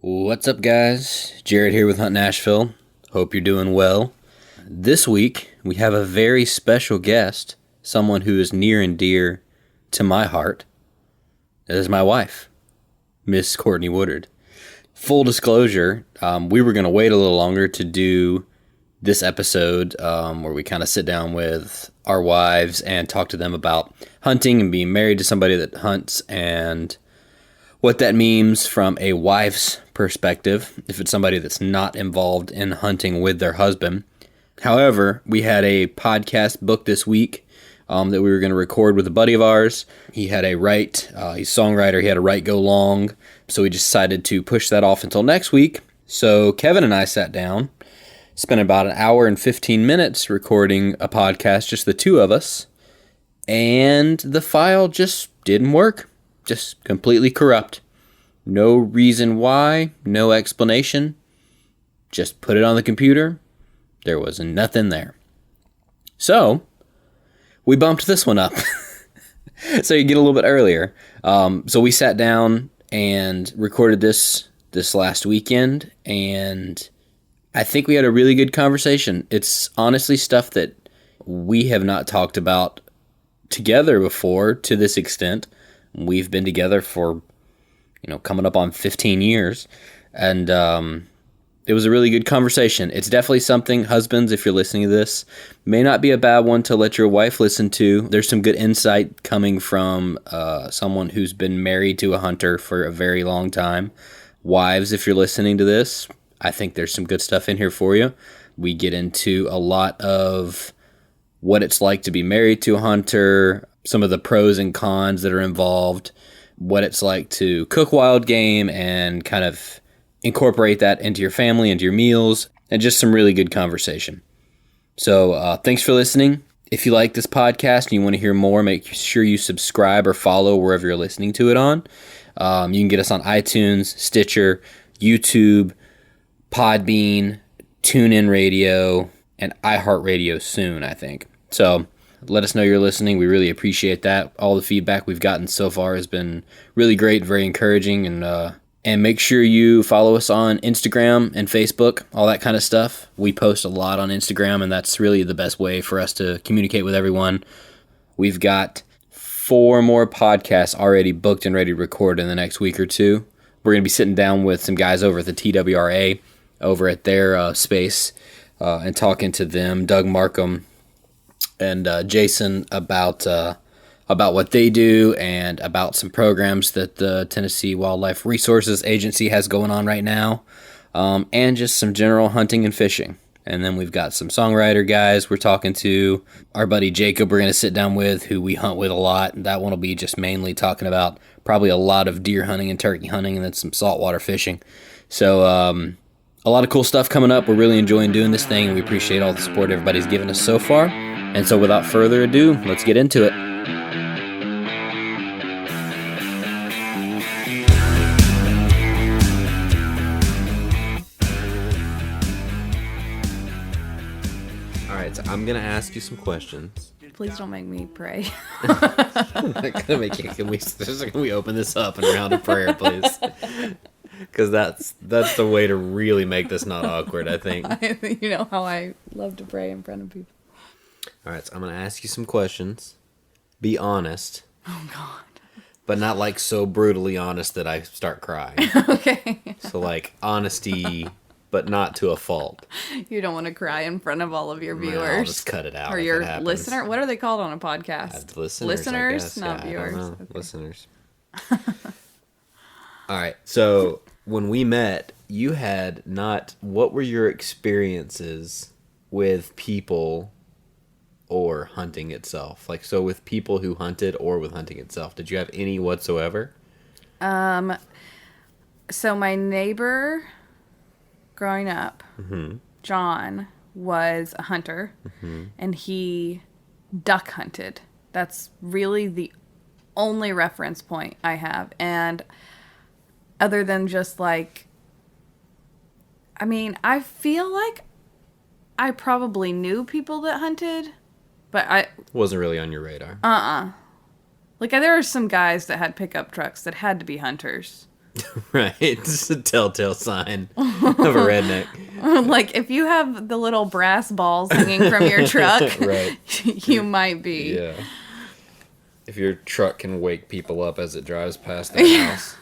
What's up, guys? Jared here with Hunt Nashville. Hope you're doing well. This week, we have a very special guest, someone who is near and dear to my heart. That is my wife, Miss Courtney Woodard. Full disclosure, we were going to wait a little longer to do this episode where we kind of sit down with our wives and talk to them about hunting and being married to somebody that hunts and what that means from a wife's perspective, if it's somebody that's not involved in hunting with their husband. However, we had a podcast booked this week that we were going to record with a buddy of ours. He had a right, he's a songwriter, he had a right go long, so we decided to push that off until next week. So Kevin and I sat down, spent about an hour and 15 minutes recording a podcast, just the two of us, and the file just didn't work. Just completely corrupt. No reason why, no explanation. Just put it on the computer. There was nothing there. So, we bumped this one up. So you get a little bit earlier. So we sat down and recorded this last weekend, and I think we had a really good conversation. It's honestly stuff that we have not talked about together before to this extent. We've been together for, coming up on 15 years, and it was a really good conversation. It's definitely something, husbands, if you're listening to this, may not be a bad one to let your wife listen to. There's some good insight coming from someone who's been married to a hunter for a very long time. Wives, if you're listening to this, I think there's some good stuff in here for you. We get into a lot of what it's like to be married to a hunter, some of the pros and cons that are involved, what it's like to cook wild game and kind of incorporate that into your family, into your meals, and just some really good conversation. So thanks for listening. If you like this podcast and you want to hear more, make sure you subscribe or follow wherever you're listening to it on. You can get us on iTunes, Stitcher, YouTube, Podbean, TuneIn Radio, and iHeartRadio soon, I think. So let us know you're listening. We really appreciate that. All the feedback we've gotten so far has been really great, very encouraging, and make sure you follow us on Instagram and Facebook, all that kind of stuff. We post a lot on Instagram, and that's really the best way for us to communicate with everyone. We've got 4 more podcasts already booked and ready to record in the next week or two. We're going to be sitting down with some guys over at the TWRA, over at their space, and talking to them, Doug Markham and Jason, about what they do and about some programs that the Tennessee Wildlife Resources Agency has going on right now, and just some general hunting and fishing. And then we've got some songwriter guys we're talking to. Our buddy Jacob we're going to sit down with, who we hunt with a lot. That one will be just mainly talking about probably a lot of deer hunting and turkey hunting, and then some saltwater fishing. So a lot of cool stuff coming up. We're really enjoying doing this thing, and we appreciate all the support everybody's given us so far. And so without further ado, let's get into it. All right, so I'm going to ask you some questions. Please don't make me pray. I'm not gonna make it. Can we open this up in a round of prayer, please? Because that's the way to really make this not awkward, I think. You know how I love to pray in front of people. All right, so I'm going to ask you some questions. Be honest. Oh, God. But not like so brutally honest that I start crying. Okay. So like honesty, but not to a fault. You don't want to cry in front of all of your viewers. No, I'll just cut it out. Or if your it happens. listener. What are they called on a podcast? Listeners, I guess. Not viewers. I don't know. Okay. Listeners. All right, so when we met, you had not... What were your experiences with people or hunting itself? Like, so with people who hunted or with hunting itself, did you have any whatsoever? So my neighbor growing up, John, was a hunter, and he duck hunted. That's really the only reference point I have. And other than just like, I mean, I feel like I probably knew people that hunted, but I... Wasn't really on your radar. Like, there are some guys that had pickup trucks that had to be hunters. Right. It's a telltale sign of a redneck. Like, if you have the little brass balls hanging from your truck, Right. you might be. Yeah. If your truck can wake people up as it drives past their house.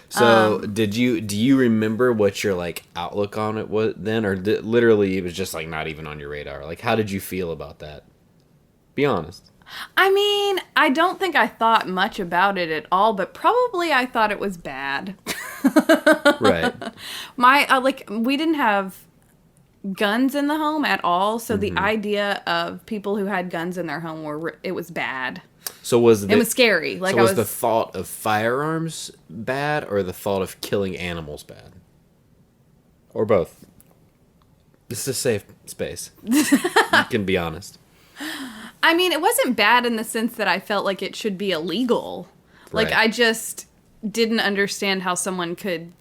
So, do you remember what your, like, outlook on it was then? Or literally it was just, like, not even on your radar? Like, how did you feel about that? Be honest. I mean, I don't think I thought much about it at all, but probably I thought it was bad. Right. We didn't have guns in the home at all, so the idea of people who had guns in their home it was bad. So it was scary. Like, so was the thought of firearms bad, or the thought of killing animals bad? Or both? This is a safe space. You can be honest. I mean, it wasn't bad in the sense that I felt like it should be illegal. Like, Right. I just didn't understand how someone could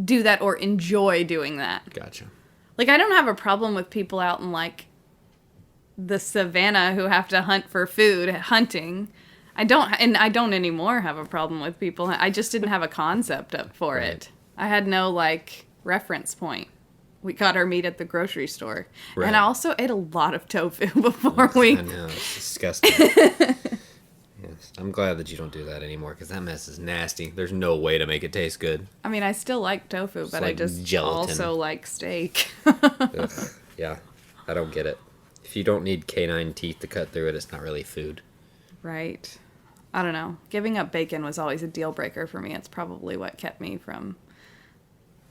do that or enjoy doing that. Gotcha. Like, I don't have a problem with people out in, like, the savannah who have to hunt for food, hunting. I don't anymore have a problem with people. I just didn't have a concept for Right. it. I had no, like, reference point. We got our meat at the grocery store. Right. And I also ate a lot of tofu before I know, it's disgusting. Yes, I'm glad that you don't do that anymore, because that mess is nasty. There's no way to make it taste good. I mean, I still like tofu, but I like just gelatin. also like steak. Ugh. Yeah, I don't get it. If you don't need canine teeth to cut through it, it's not really food. Right. I don't know. Giving up bacon was always a deal breaker for me. It's probably what kept me from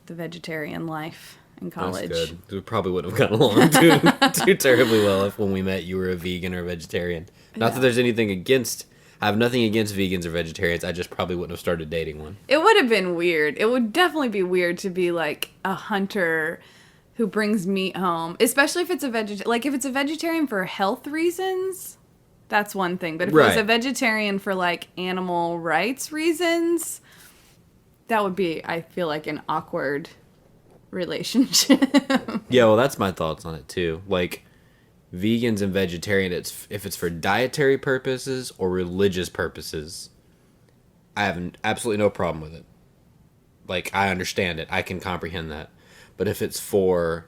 the vegetarian life in college. That's good. We probably wouldn't have gotten along too terribly well if when we met you were a vegan or a vegetarian. Not that there's anything against... I have nothing against vegans or vegetarians. I just probably wouldn't have started dating one. It would have been weird. It would definitely be weird to be like a hunter who brings meat home, especially if it's if it's a vegetarian for health reasons, that's one thing. But if it was a vegetarian for like animal rights reasons, that would be, I feel like, an awkward relationship. Yeah, well, that's my thoughts on it too. Like, vegans and vegetarian, if it's for dietary purposes or religious purposes, I have absolutely no problem with it. Like, I understand it. I can comprehend that. But if it's for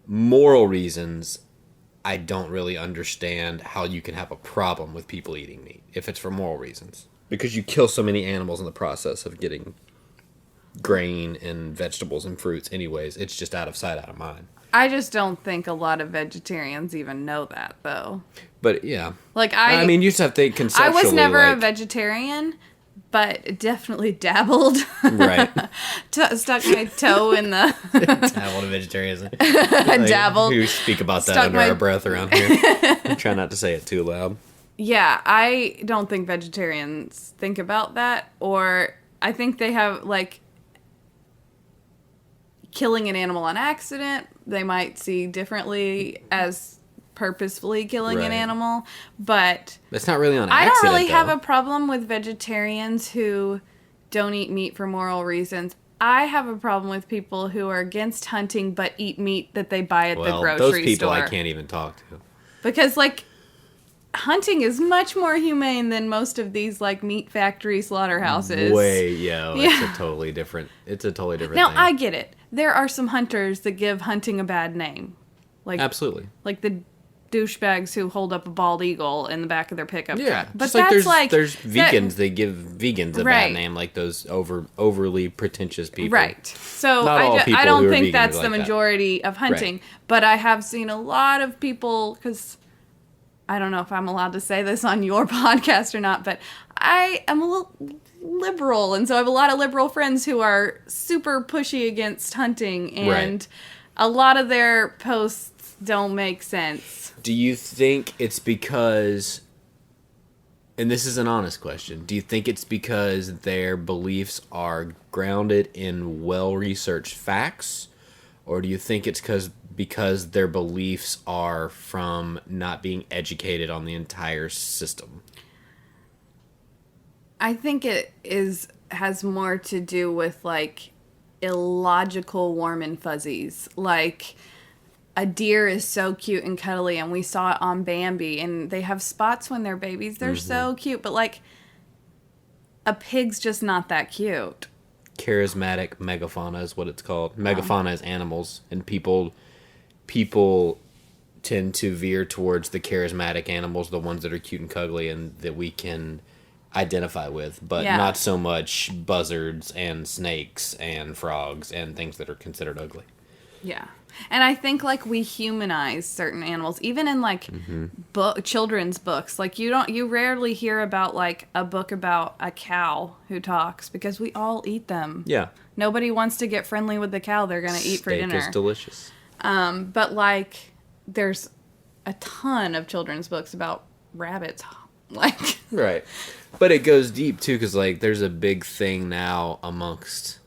moral reasons, I don't really understand how you can have a problem with people eating meat if it's for moral reasons. Because you kill so many animals in the process of getting grain and vegetables and fruits anyways. It's just out of sight, out of mind. I just don't think a lot of vegetarians even know that, though. But, yeah. Like, I mean, you just have to think conceptually. I was never a vegetarian, but definitely dabbled. Right. Stuck my toe in the... Dabbled in vegetarianism. Like, dabbled. We speak about that Stuck under our breath around here. Try not to say it too loud. Yeah, I don't think vegetarians think about that, or I think they have, like, killing an animal on accident, they might see differently as purposefully killing an animal, but it's not really on accident. I don't really have though. a problem with vegetarians who don't eat meat for moral reasons. I have a problem with people who are against hunting but eat meat that they buy at the grocery store. Those people I can't even talk to. Because, like, hunting is much more humane than most of these, like, meat factory slaughterhouses. It's a totally different Now, thing. I get it. There are some hunters that give hunting a bad name. Like, absolutely. Like the douchebags who hold up a bald eagle in the back of their pickup truck. But just that's there's vegans, they give vegans a bad name, like those overly pretentious people. Right. So Not all people I who don't are think vegan that's are the like that. majority of hunting. Right. But I have seen a lot of people, because I don't know if I'm allowed to say this on your podcast or not, but I am a little liberal, and so I have a lot of liberal friends who are super pushy against hunting, and a lot of their posts don't make sense. Do you think it's because, and this is an honest question, do you think it's because their beliefs are grounded in well-researched facts, or do you think it's because their beliefs are from not being educated on the entire system? I think it has more to do with, like, illogical warm and fuzzies. Like, a deer is so cute and cuddly, and we saw it on Bambi, and they have spots when they're babies. They're so cute, but, like, a pig's just not that cute. Charismatic megafauna is what it's called. Megafauna is animals, and people tend to veer towards the charismatic animals, the ones that are cute and cuddly and that we can identify with, but not so much buzzards and snakes and frogs and things that are considered ugly. Yeah. And I think, like, we humanize certain animals, even in, like, children's books. Like, you rarely hear about, like, a book about a cow who talks, because we all eat them. Yeah. Nobody wants to get friendly with the cow they're going to eat for dinner. Steak is delicious. But, like, there's a ton of children's books about rabbits. Like, right. But it goes deep, too, because, like, there's a big thing now amongst...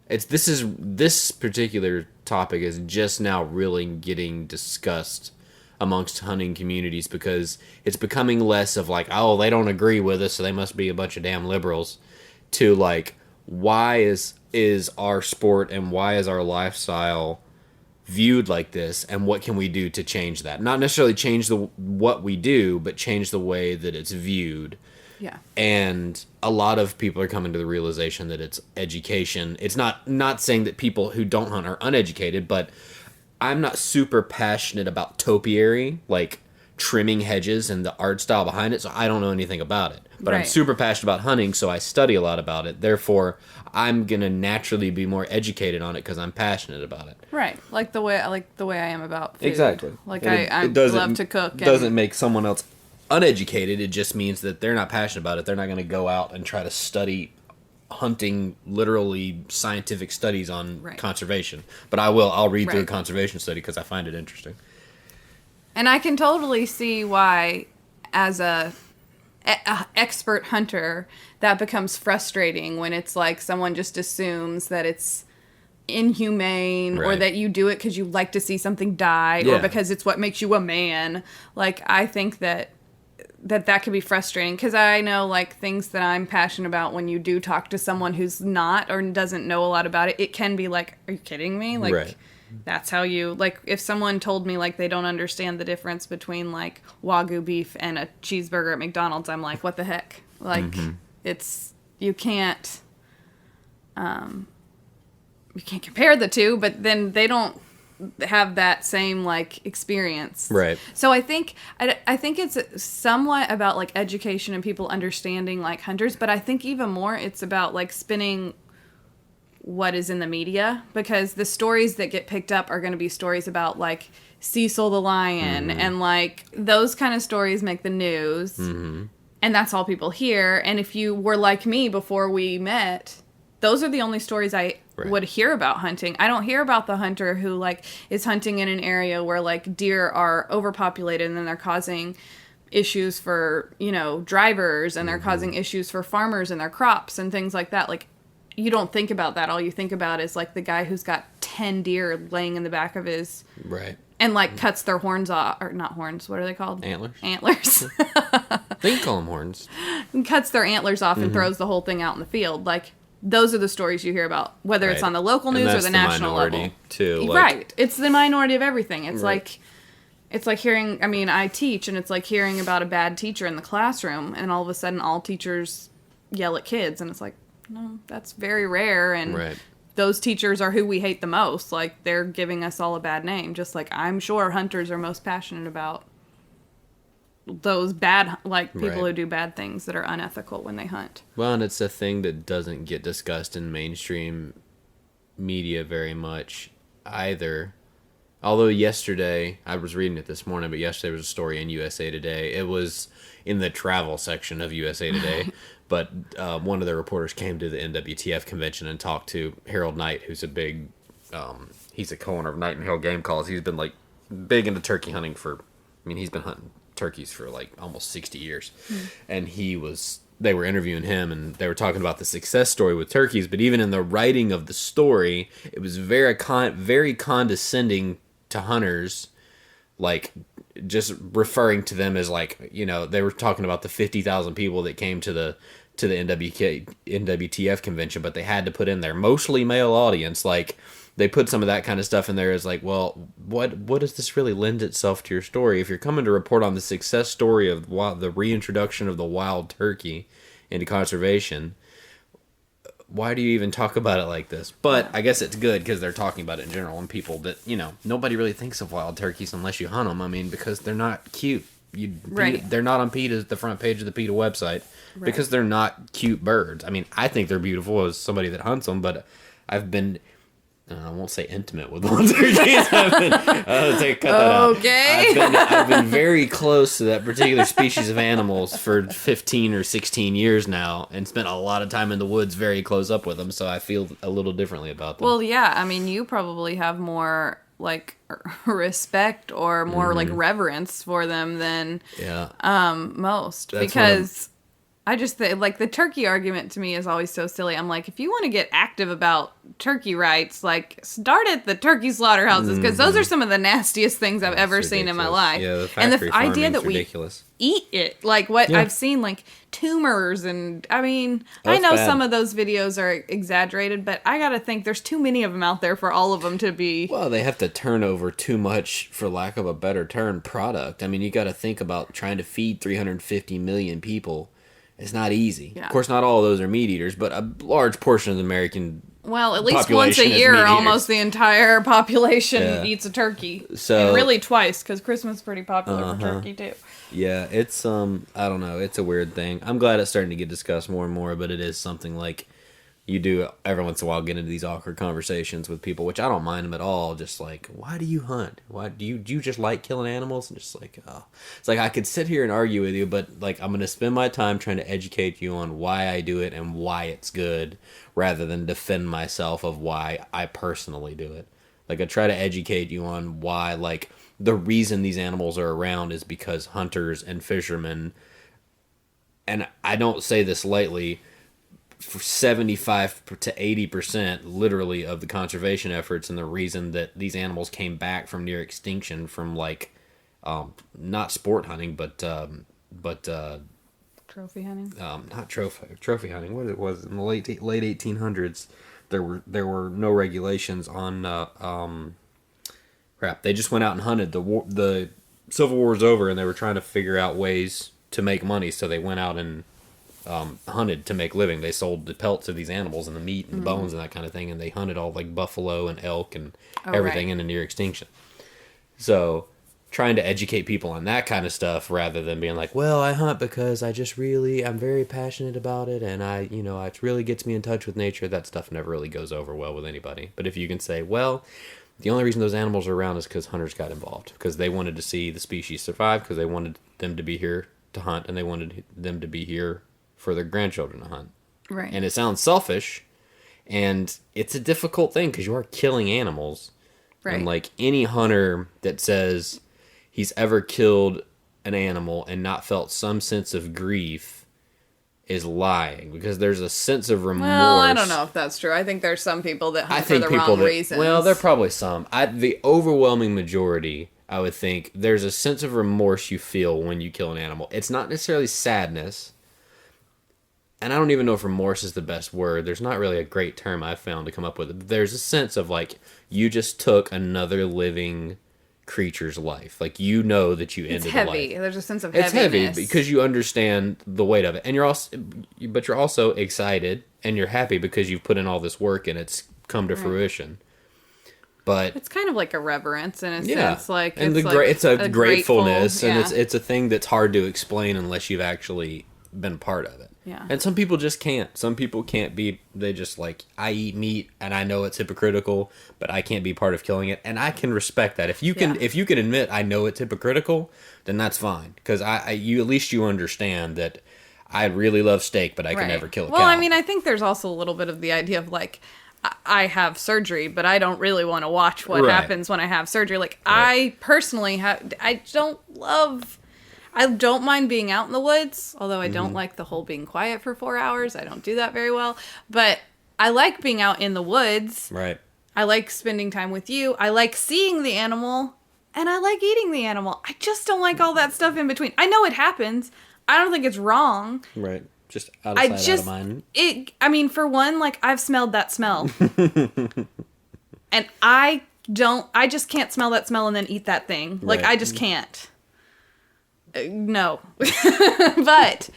This particular topic is just now really getting discussed amongst hunting communities, because it's becoming less of like, oh, they don't agree with us, so they must be a bunch of damn liberals, to like, why is our sport and why is our lifestyle viewed like this, and what can we do to change that? Not necessarily change what we do, but change the way that it's viewed. yeah. And a lot of people are coming to the realization that it's education. It's not saying that people who don't hunt are uneducated, but I'm not super passionate about topiary, like trimming hedges and the art style behind it, so I don't know anything about it. But I'm super passionate about hunting, so I study a lot about it. Therefore, I'm going to naturally be more educated on it because I'm passionate about it. Right. Like the way I am about food. Exactly. Like, And I love to cook. It doesn't make someone else uneducated. It just means that they're not passionate about it. They're not going to go out and try to study hunting, literally scientific studies on conservation. But I'll read through a conservation study because I find it interesting. And I can totally see why, as a expert hunter, that becomes frustrating when it's like someone just assumes that it's inhumane or that you do it because you like to see something die or because it's what makes you a man. Like, I think that could be frustrating, because I know, like, things that I'm passionate about, when you do talk to someone who's not or doesn't know a lot about it, it can be like, are you kidding me? Like, that's how you, like, if someone told me, like, they don't understand the difference between, like, Wagyu beef and a cheeseburger at McDonald's, I'm like, what the heck? Like, it's, you can't compare the two, but then they don't have that same, like, experience. Right. So I think it's somewhat about, like, education and people understanding, like, hunters, but I think even more it's about, like, spinning what is in the media, because the stories that get picked up are going to be stories about, like, Cecil the lion and, like, those kind of stories make the news, and that's all people hear. And if you were like me before we met, those are the only stories I would hear about hunting. I don't hear about the hunter who, like, is hunting in an area where, like, deer are overpopulated and then they're causing issues for, you know, drivers, and they're causing issues for farmers and their crops and things like that. Like, you don't think about that. All you think about is, like, the guy who's got 10 deer laying in the back of his... And, like, cuts their horns off. Or not horns. What are they called? Antlers. Antlers. They can call them horns. And cuts their antlers off and throws the whole thing out in the field. Like, those are the stories you hear about, whether it's on the local news or the national level. Too, like, right. It's the minority of everything. It's like... It's like hearing... I mean, I teach, and it's like hearing about a bad teacher in the classroom, and all of a sudden all teachers yell at kids, and it's like... No, that's very rare, and those teachers are who we hate the most. Like, they're giving us all a bad name, just like I'm sure hunters are most passionate about those bad, like, people who do bad things that are unethical when they hunt. Well, and it's a thing that doesn't get discussed in mainstream media very much either. Although yesterday, I was reading it this morning, but yesterday was a story in USA Today. It was in the travel section of USA Today. But one of the reporters came to the NWTF convention and talked to Harold Knight, who's a big, he's a co-owner of Nightingale Game Calls. He's been, like, big into turkey hunting he's been hunting turkeys for, like, almost 60 years. And they were interviewing him, and they were talking about the success story with turkeys. But even in the writing of the story, it was very condescending to hunters, like, just referring to them as, like, you know, they were talking about the 50,000 people that came to the NWTF convention, but they had to put in their mostly male audience. Like, they put some of that kind of stuff in there as, like, well, what does this really lend itself to your story? If you're coming to report on the success story of the reintroduction of the wild turkey into conservation, why do you even talk about it like this? But I guess it's good because they're talking about it in general, and people that, nobody really thinks of wild turkeys unless you hunt them. I mean, because they're not cute. They're not on the front page of the PETA website because they're not cute birds. I mean, I think they're beautiful as somebody that hunts them, but I've been, I won't say intimate with wild turkeys. I've been very close to that particular species of animals for 15 or 16 years now, and spent a lot of time in the woods very close up with them, so I feel a little differently about them. Well, yeah, I mean, you probably have more, like, respect or more, like, reverence for them than most. That's because I just think, like, the turkey argument to me is always so silly. I'm like, if you want to get active about turkey rights, like, start at the turkey slaughterhouses, because those are some of the nastiest things I've ever seen in my life. Yeah, the and factory the idea that ridiculous. We eat it, like what I've seen, like tumors, and I mean, I know some of those videos are exaggerated, but I gotta think there's too many of them out there for all of them to be. Well, they have to turn over too much, for lack of a better term, product. I mean, you got to think about trying to feed 350 million people. It's not easy. Yeah. Of course, not all of those are meat eaters, but a large portion of the American at least once a year, almost the entire population eats a turkey. So, and really twice, because Christmas is pretty popular for turkey, too. Yeah, it's, I don't know, it's a weird thing. I'm glad it's starting to get discussed more and more, but it is something like you do every once in a while get into these awkward conversations with people, which I don't mind them at all. Just like, why do you hunt? Why do you just like killing animals? And just like, oh, it's like I could sit here and argue with you, but like I'm gonna spend my time trying to educate you on why I do it and why it's good, rather than defend myself of why I personally do it. Like I try to educate you on why, like, the reason these animals are around is because hunters and fishermen, and I don't say this lightly, for 75 to 80% literally of the conservation efforts, and the reason that these animals came back from near extinction from, like, not sport hunting, but trophy hunting. Not trophy hunting. What it was in the late 1800s, there were no regulations on crap. They just went out and hunted. The Civil War was over, and they were trying to figure out ways to make money, so they went out and hunted to make living. They sold the pelts of these animals and the meat and the bones and that kind of thing, and they hunted all like buffalo and elk and everything into near extinction. So trying to educate people on that kind of stuff, rather than being like, well, I hunt because I'm very passionate about it, and it really gets me in touch with nature. That stuff never really goes over well with anybody. But if you can say, well, the only reason those animals are around is because hunters got involved, because they wanted to see the species survive, because they wanted them to be here to hunt, and they wanted them to be here for their grandchildren to hunt. Right. And it sounds selfish, and it's a difficult thing because you are killing animals. Right. And like any hunter that says he's ever killed an animal and not felt some sense of grief is lying, because there's a sense of remorse. Well, I don't know if that's true. I think there's some people that hunt for the wrong reasons. Well, there are probably some. The overwhelming majority, I would think, there's a sense of remorse you feel when you kill an animal. It's not necessarily sadness. And I don't even know if remorse is the best word. There's not really a great term I've found to come up with. There's a sense of, like, you just took another living creature's life. Like, you know that you ended a life. It's heavy. There's a sense of heaviness. It's heavy because you understand the weight of it. And but you're also excited and you're happy because you've put in all this work and it's come to fruition. But it's kind of like a reverence in a sense. Like, and it's a gratefulness, and it's a thing that's hard to explain unless you've actually been part of it. Yeah. And some people just can't. Some people can't be, they just like, I eat meat and I know it's hypocritical, but I can't be part of killing it. And I can respect that. If you can admit I know it's hypocritical, then that's fine. Because at least you understand that I really love steak, but I can never kill a cow. Well, I mean, I think there's also a little bit of the idea of like, I have surgery, but I don't really want to watch what happens when I have surgery. Like, I personally I don't mind being out in the woods, although I don't like the whole being quiet for 4 hours. I don't do that very well. But I like being out in the woods. Right. I like spending time with you. I like seeing the animal. And I like eating the animal. I just don't like all that stuff in between. I know it happens. I don't think it's wrong. Right. Just out of sight, out of mind. For one, like, I've smelled that smell. And I just can't smell that smell and then eat that thing. Like, I just can't. No. But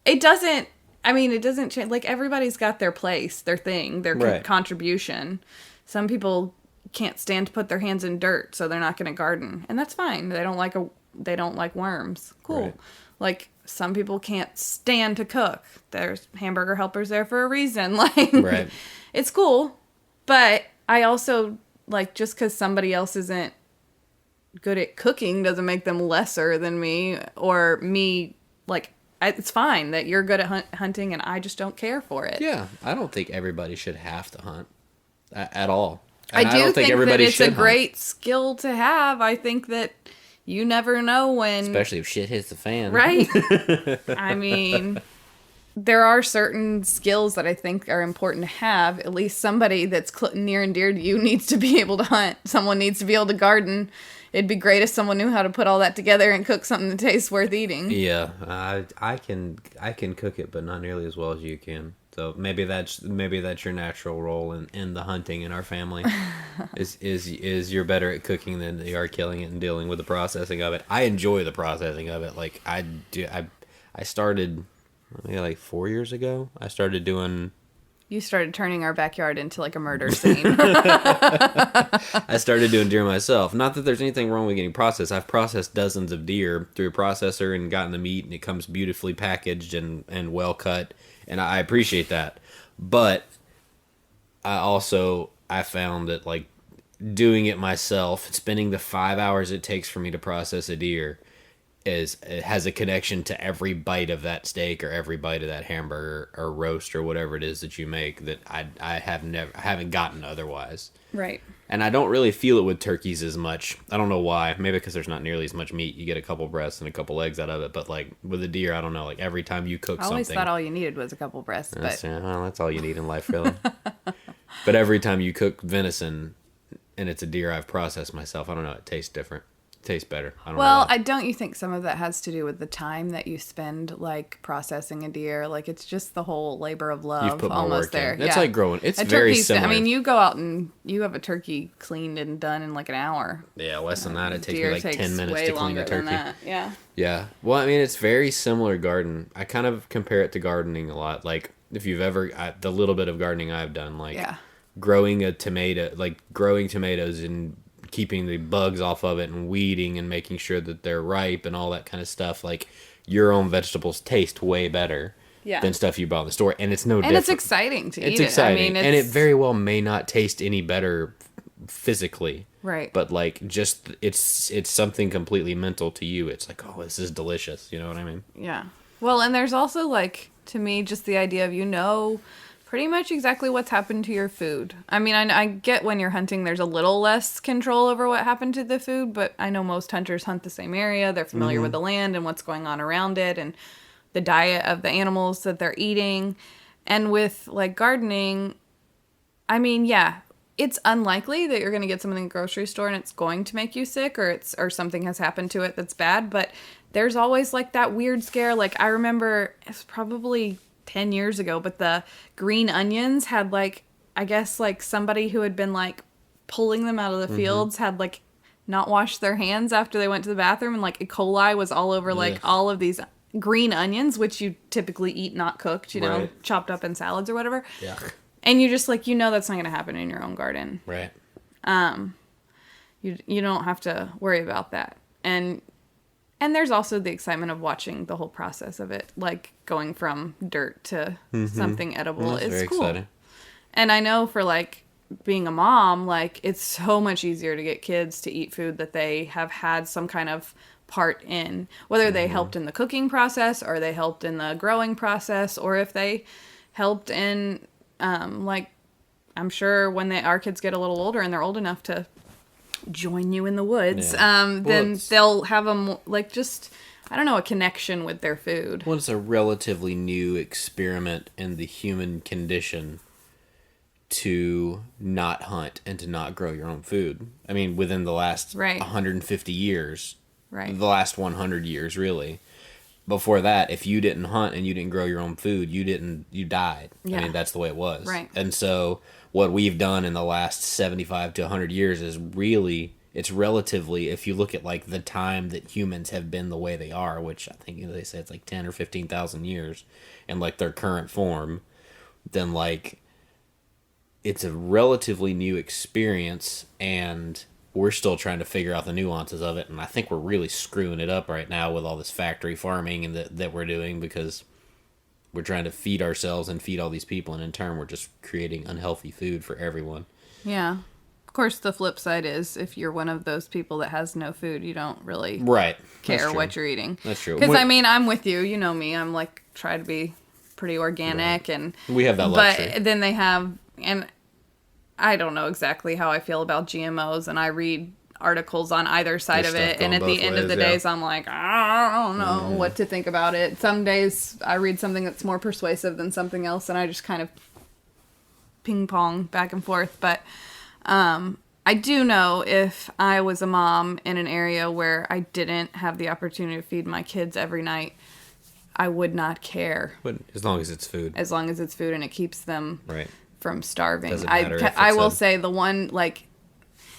it doesn't I mean, it doesn't change. Like, everybody's got their place, their thing, their Right. contribution. Some people can't stand to put their hands in dirt, so they're not going to garden, and that's fine. They don't like worms. Cool. Right. Like, some people can't stand to cook. There's hamburger helpers there for a reason. Like, Right. it's cool, but I also, like, just because somebody else isn't good at cooking doesn't make them lesser than me, or me, like, it's fine that you're good at hunting and I just don't care for it. Yeah, I don't think everybody should have to hunt at all. I And do don't think that everybody it's should a hunt, great skill to have. I think that you never know when... especially if shit hits the fan. Right? I mean, there are certain skills that I think are important to have. At least somebody that's near and dear to you needs to be able to hunt. Someone needs to be able to garden. It'd be great if someone knew how to put all that together and cook something that tastes worth eating. Yeah, I can cook it, but not nearly as well as you can. So maybe that's your natural role in the hunting in our family. is you're better at cooking than you are killing it and dealing with the processing of it. I enjoy the processing of it. Like, I started like 4 years ago. I started doing. You started turning our backyard into like a murder scene. I started doing deer myself. Not that there's anything wrong with getting processed. I've processed dozens of deer through a processor and gotten the meat, and it comes beautifully packaged and well cut, and I appreciate that. But I found that, like, doing it myself, spending the 5 hours it takes for me to process a deer, it has a connection to every bite of that steak or every bite of that hamburger or roast or whatever it is that you make that I haven't gotten otherwise. Right. And I don't really feel it with turkeys as much. I don't know why. Maybe because there's not nearly as much meat. You get a couple breasts and a couple legs out of it. But, like, with a deer, I don't know. Like, every time you cook I always something... thought all you needed was a couple breasts, but... that's all you need in life, really. But every time you cook venison and it's a deer I've processed myself, I don't know, it tastes different. It tastes better. I don't know Well, why. don't you think some of that has to do with the time that you spend, like, processing a deer? Like, it's just the whole labor of love. You've put more almost work there. in. It's Yeah. like growing. It's A very turkey's- similar. I mean, you go out and you have a turkey cleaned and done in like an hour. Yeah, less than that. It takes me Deer like takes 10 minutes way to clean a longer than turkey. that. Yeah. Yeah. Well, I mean, it's very similar garden. I kind of compare it to gardening a lot. Like, if you've ever, the little bit of gardening I've done, like Yeah. growing tomatoes and keeping the bugs off of it and weeding and making sure that they're ripe and all that kind of stuff. Like, your own vegetables taste way better Yeah. than stuff you buy in the store. And it's no And different. it's exciting to eat It's it. exciting. I mean, and it very well may not taste any better physically. Right. But, like, just it's something completely mental to you. It's like, oh, this is delicious. You know what I mean? Yeah. Well, and there's also, like, to me, just the idea of, pretty much exactly what's happened to your food. I mean, I get when you're hunting, there's a little less control over what happened to the food, but I know most hunters hunt the same area. They're familiar with the land and what's going on around it and the diet of the animals that they're eating. And with, like, gardening, I mean, yeah, it's unlikely that you're going to get something in the grocery store and it's going to make you sick or something has happened to it that's bad, but there's always, like, that weird scare. Like, I remember it's probably 10 years ago, but the green onions had, like, I guess, like, somebody who had been, like, pulling them out of the fields had, like, not washed their hands after they went to the bathroom, and, like, E. coli was all over, like, Ugh. all of these green onions, which you typically eat not cooked, Right. chopped up in salads or whatever. Yeah. And you just, like, that's not going to happen in your own garden. Right. You don't have to worry about that. And there's also the excitement of watching the whole process of it, like going from dirt to something edible. That's It's very cool. exciting. And I know for, like, being a mom, like, it's so much easier to get kids to eat food that they have had some kind of part in, whether they helped in the cooking process or they helped in the growing process, or if they helped in, like, I'm sure when our kids get a little older and they're old enough to join you in the woods, Yeah. then they'll have like, just, I don't know, a connection with their food. Well, it's a relatively new experiment in the human condition to not hunt and to not grow your own food. I mean, within the last Right. 150 years, Right. the last 100 years, really. Before that, if you didn't hunt and you didn't grow your own food, you died. Yeah. I mean, that's the way it was. Right. And so what we've done in the last 75 to 100 years is really it's relatively, if you look at like the time that humans have been the way they are, which I think they say it's like 10 or 15,000 years, and like their current form, then like it's a relatively new experience, and we're still trying to figure out the nuances of it. And I think we're really screwing it up right now with all this factory farming and that we're doing, because we're trying to feed ourselves and feed all these people, and in turn we're just creating unhealthy food for everyone. Yeah. Of course, the flip side is if you're one of those people that has no food, you don't really care what you're eating. That's true. Because, I mean, I'm with you. You know me. I'm like, try to be pretty organic. And we have that luxury. But then they have, and I don't know exactly how I feel about GMOs, and I read articles on either side of it, and at the end of the days I'm like, I don't know what to think about it. Some days I read something that's more persuasive than something else, and I just kind of ping pong back and forth. But I do know if I was a mom in an area where I didn't have the opportunity to feed my kids every night, I would not care. But as long as it's food. As long as it's food and it keeps them from starving. Doesn't matter I will say the one, like,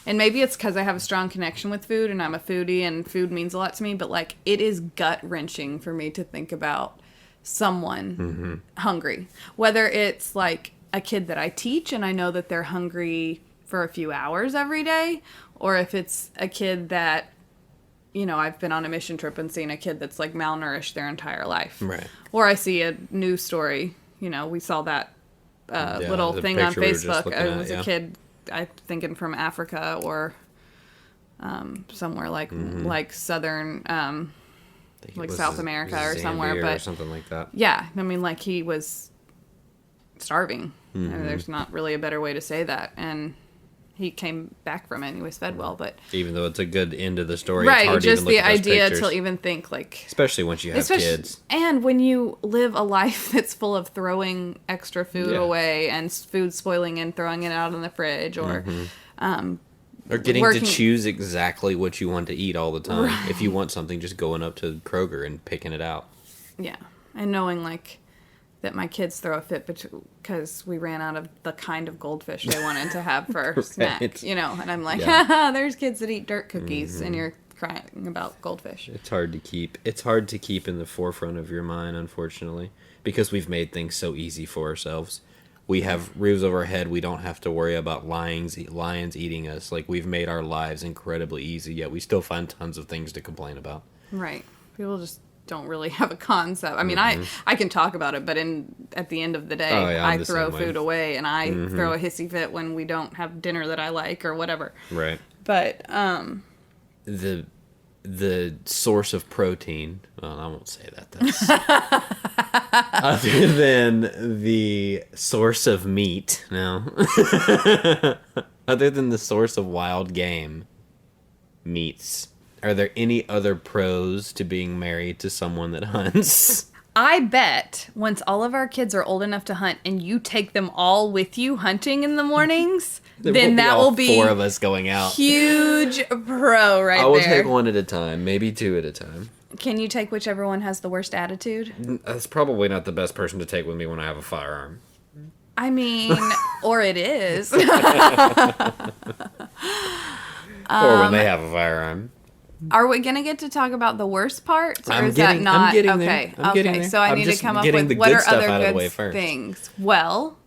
and maybe it's because I have a strong connection with food and I'm a foodie and food means a lot to me, but like it is gut-wrenching for me to think about someone hungry. Whether it's like a kid that I teach and I know that they're hungry for a few hours every day, or if it's a kid that, you know, I've been on a mission trip and seen a kid that's like malnourished their entire life. Right. Or I see a news story, you know, we saw that little thing on Facebook. It was a kid, I'm thinking from Africa or somewhere like southern, like South America or somewhere, but or something like that. Yeah, I mean, like he was starving. And there's not really a better way to say that, and he came back from it and he was fed well. But even though it's a good end of the story, right, it's hard just to even look the at those idea pictures. to even think like, especially once you have kids, and when you live a life that's full of throwing extra food away and food spoiling and throwing it out in the fridge, or getting to choose exactly what you want to eat all the time. Right. If you want something, just going up to Kroger and picking it out. Yeah, and knowing like that my kids throw a fit because we ran out of the kind of goldfish they wanted to have for snack, you know, and I'm like, haha, there's kids that eat dirt cookies and you're crying about goldfish. It's hard to keep in the forefront of your mind, unfortunately, because we've made things so easy for ourselves. We have roofs over our head. We don't have to worry about lions eating us. Like, we've made our lives incredibly easy, yet we still find tons of things to complain about. Right. People just don't really have a concept. I mean, I can talk about it, but at the end of the day, I throw food away, and I throw a hissy fit when we don't have dinner that I like or whatever. Right. But the source of protein, well, I won't say that. That's other than the source of meat. No. Other than the source of wild game, meats. Are there any other pros to being married to someone that hunts? I bet once all of our kids are old enough to hunt and you take them all with you hunting in the mornings, then that will be 4 of us going out. Huge pro right there. I will take one at a time, maybe 2 at a time. Can you take whichever one has the worst attitude? That's probably not the best person to take with me when I have a firearm. I mean, or it is. Or when they have a firearm. Are we going to get to talk about the worst parts? Or I'm is getting that not? there. Okay. I'm getting there. So I need to come up with what are other good first. things. Well,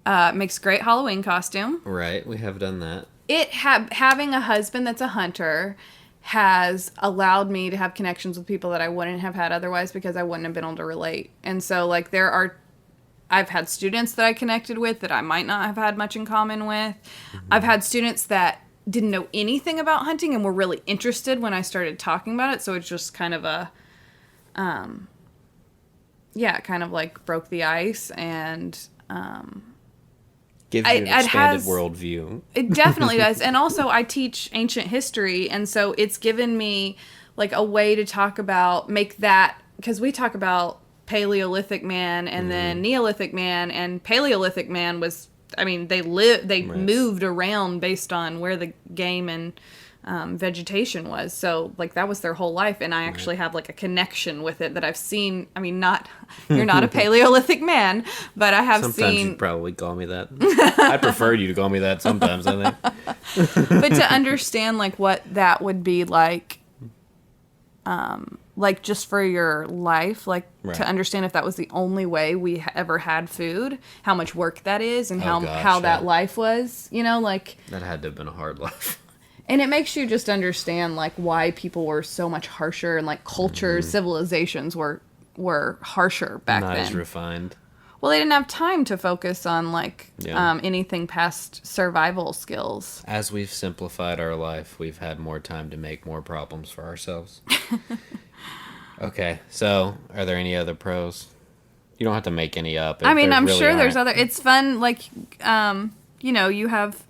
makes great Halloween costume. Right. We have done that. Having a husband that's a hunter has allowed me to have connections with people that I wouldn't have had otherwise because I wouldn't have been able to relate. And so like I've had students that I connected with that I might not have had much in common with. I've had students that didn't know anything about hunting and were really interested when I started talking about it. So it's just kind of a, kind of like broke the ice and, gives you an expanded worldview. It definitely does. And also I teach ancient history. And so it's given me like a way to talk about, because we talk about Paleolithic man and then Neolithic man, and Paleolithic man was, I mean, they moved around based on where the game and vegetation was. So like that was their whole life, and I actually have like a connection with it that I've seen. I mean, not you're not a Paleolithic man, but I have Sometimes seen. you'd probably call me that. I'd prefer you to call me that sometimes, I think. But to understand like what that would be like just for your life, like Right. to understand if that was the only way we ever had food, how much work that is, and how gosh, that yeah. life was, like. That had to have been a hard life. And it makes you just understand like why people were so much harsher, and like cultures, civilizations were harsher back Not then. as refined. Well, they didn't have time to focus on like Yeah. anything past survival skills. As we've simplified our life, we've had more time to make more problems for ourselves. Okay, so are there any other pros? You don't have to make any up. if I mean, there I'm really sure there's aren't. other. It's fun, like you have.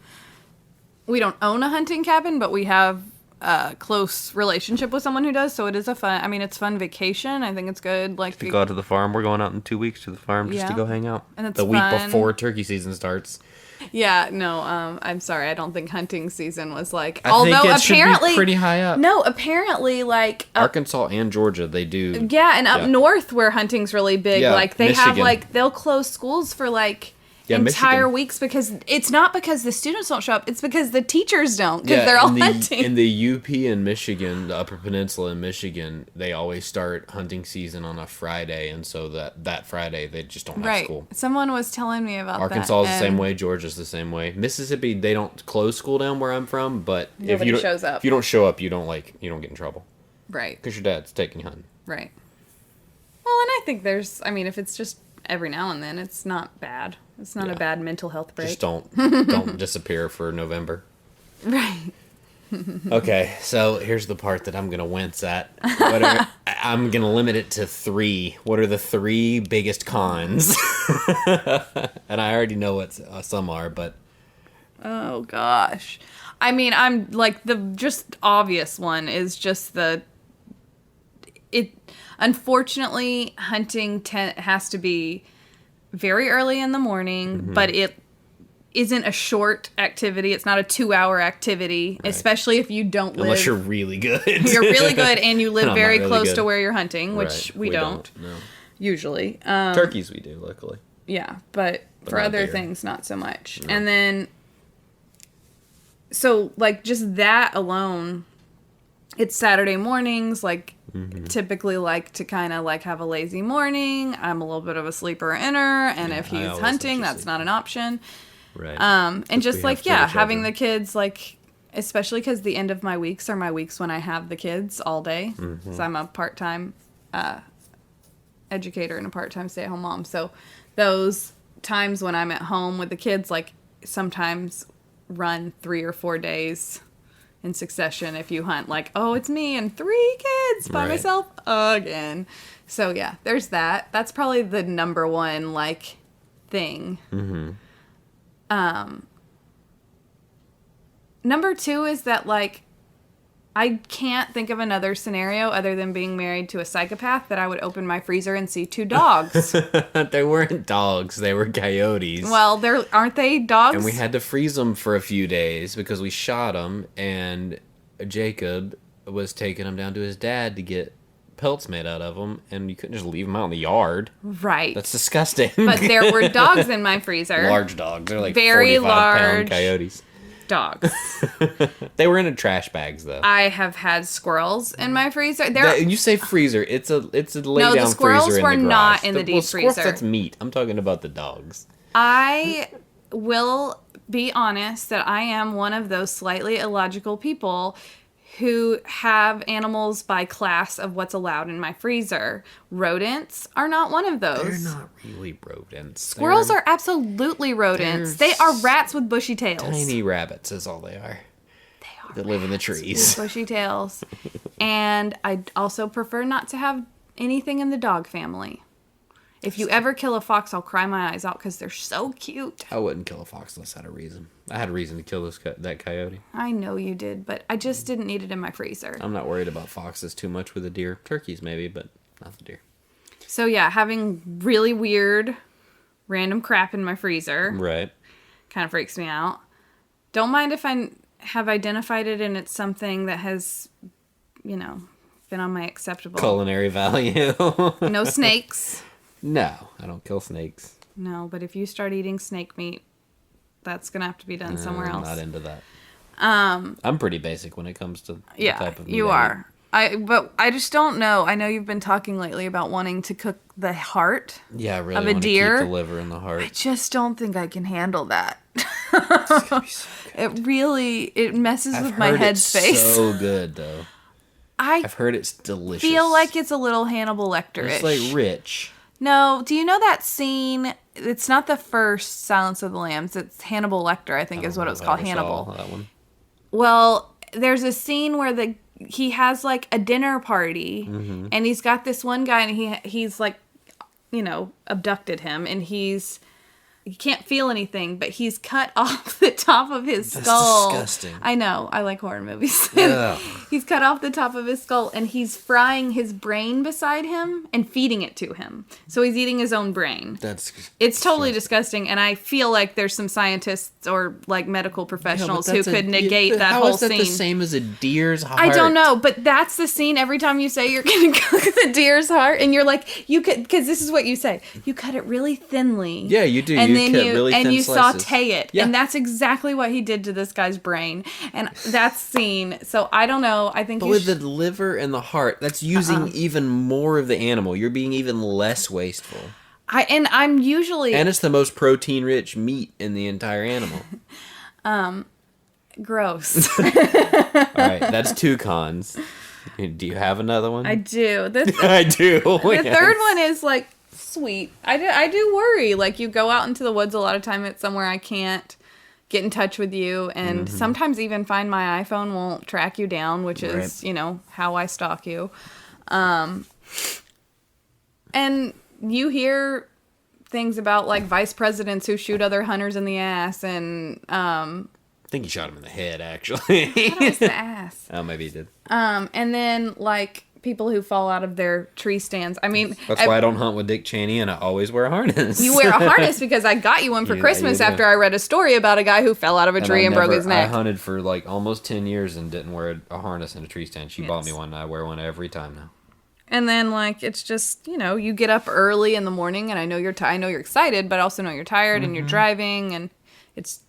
We don't own a hunting cabin, but we have a close relationship with someone who does. So it is it's fun vacation. I think it's good. Like To go out to the farm. We're going out in 2 weeks to the farm just to Yeah. go hang out. And it's the week fun. before turkey season starts. Yeah, no, I'm sorry. I don't think hunting season was like. I although think it should be apparently pretty high up. No, apparently like Arkansas and Georgia, they do. yeah, and up Yeah. north where hunting's really big, Yeah, like they have Michigan. like they'll close schools for like Yeah, entire Michigan. weeks because it's not because the students don't show up, it's because the teachers don't because they're all hunting. In the UP in Michigan, the Upper Peninsula in Michigan, they always start hunting season on a Friday, and so that Friday they just don't have Right. school. Someone was telling me about Arkansas is that. the same and- way. Georgia's the same way. Mississippi, they don't close school down where I'm from, but if Nobody you don't, shows up. if you don't show up, you don't get in trouble Right. because your dad's taking you hunting. Right. Well, and I think if it's just every now and then, it's not bad. It's not a Yeah. bad mental health break. Just don't disappear for November. Right. Okay, so here's the part that I'm gonna wince at. I'm gonna limit it to 3. What are the 3 biggest cons? And I already know what some are, but Oh gosh. I mean, I'm like the just obvious one is just unfortunately hunting has to be very early in the morning, Mm-hmm. but it isn't a short activity. It's not a 2-hour activity, especially if you don't live. unless you're really good, You're really good and you And live I'm very not really close good. to where you're hunting, which Right, we don't No. usually. Turkeys we do, luckily. Yeah, but for not other deer. things, not so much. And then, so like just that alone, it's Saturday mornings. Like typically like to kind of like have a lazy morning. I'm a little bit of a sleeper inner, and if I he's always hunting, let you that's sleep. not an option. Right. And just we like have 3 having children. the kids like. Especially because the end of my weeks are my weeks when I have the kids all day. So I'm a part-time educator and a part-time stay-at-home mom. So those times when I'm at home with the kids, like sometimes run 3 or 4 days in succession if you hunt. Like, oh, it's me and 3 kids by Right. myself again. So yeah, there's that. That's probably the number one like thing. Number 2 is that, like, I can't think of another scenario other than being married to a psychopath that I would open my freezer and see 2 dogs. They weren't dogs, they were coyotes. Well, aren't they dogs? And we had to freeze them for a few days because we shot them, and Jacob was taking them down to his dad to get pelts made out of them, and you couldn't just leave them out in the yard. Right. That's disgusting. But there were dogs in my freezer. Large dogs. They're like Very 45-pound large. coyotes. Dogs. They were in a trash bags though. I have had squirrels in my freezer. You say freezer? It's a lay No, the down squirrels freezer in were the garage. not in the deep squirrels, freezer. That's meat. I'm talking about the dogs. I will be honest that I am one of those slightly illogical people who have animals by class of what's allowed in my freezer. Rodents are not one of those. They're not really rodents. Squirrels They're are absolutely rodents. they're They are rats with bushy tails. tiny rabbits. Is all they are. They are That live in the with trees. bushy tails. And I also prefer not to have anything in the dog family. If you ever kill a fox, I'll cry my eyes out because they're so cute. I wouldn't kill a fox unless I had a reason. I had a reason to kill that coyote. I know you did, but I just didn't need it in my freezer. I'm not worried about foxes too much with the deer. Turkeys maybe, but not the deer. So yeah, having really weird, random crap in my freezer Right. kind of freaks me out. Don't mind if I have identified it and it's something that has, you know, been on my acceptable. Culinary value. No snakes. No, I don't kill snakes. No, but if you start eating snake meat, that's going to have to be done somewhere else. I'm not into that. I'm pretty basic when it comes to the type of meat you I are. But I just don't know. I know you've been talking lately about wanting to cook the heart Yeah, I really of a want to deer. keep the liver and the I heart. just don't think I can handle that. It's gonna be so good. It messes with my heard headspace. It's so good, though. I've heard it's delicious. Feel like it's a little Hannibal Lecter-ish. It's like rich. No, do you know that scene? It's not the first Silence of the Lambs. It's Hannibal Lecter, I think is what it was called. Hannibal. That one. Well, there's a scene where he has like a dinner party, and he's got this one guy, and he's like, you know, abducted him, and he can't feel anything, but he's cut off the top of his skull. That's disgusting. I know. I like horror movies. Yeah. He's cut off the top of his skull, and he's frying his brain beside him and feeding it to him. So he's eating his own brain. It's totally disgusting, and I feel like there's some scientists or like medical professionals who could negate that whole scene. How is that the same as a deer's heart? I don't know, but that's the scene every time you say you're going to cook the deer's heart, and you're like, you could, because this is what you say. You cut it really thinly. Yeah, you do. And you then cut really thin slices. saute it. Yeah. And that's exactly what he did to this guy's brain. And that scene, so I don't know. I think But with the liver and the heart, that's using even more of the animal. You're being even less wasteful. I'm usually... And it's the most protein-rich meat in the entire animal. Gross. All right, that's 2 cons. Do you have another one? I do. I do. The third one is like sweet. I do worry. Like you go out into the woods a lot of time. It's somewhere I can't get in touch with you, and sometimes even find my iPhone won't track you down, which is you know how I stalk you. And you hear things about like vice presidents who shoot other hunters in the ass, and I think he shot him in the head, actually. I thought it was the ass. Oh, maybe he did. And then like people who fall out of their tree stands. I mean, that's why I don't hunt with Dick Cheney, and I always wear a harness. You wear a harness because I got you one for Christmas after I read a story about a guy who fell out of a tree and broke his neck. I hunted for like almost 10 years and didn't wear a harness in a tree stand. She bought me one, and I wear one every time now. And then like it's just, you know, you get up early in the morning, and I know you're I know you're excited, but I also know you're tired and you're driving, and it's,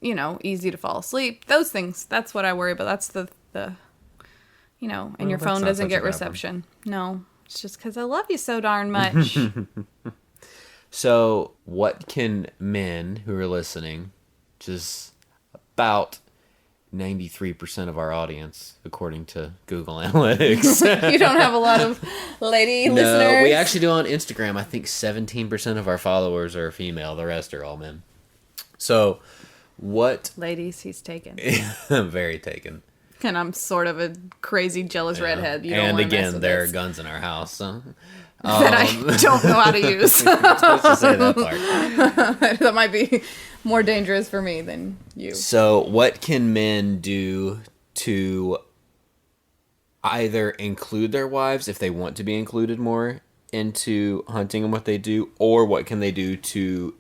you know, easy to fall asleep. Those things. That's what I worry about. That's the you know, and your phone doesn't get reception. No, it's just because I love you so darn much. So, what can men who are listening, just about 93% of our audience, according to Google Analytics. You don't have a lot of lady listeners? No, we actually do on Instagram. I think 17% of our followers are female. The rest are all men. So, what... Ladies, he's taken. Very taken. And I'm sort of a crazy, jealous redhead. You don't and want to mess again, with there are this. guns in our house. So. That I don't know how to use. I'm supposed to say that part. That might be more dangerous for me than you. So, what can men do to either include their wives if they want to be included more into hunting and what they do, or what can they do to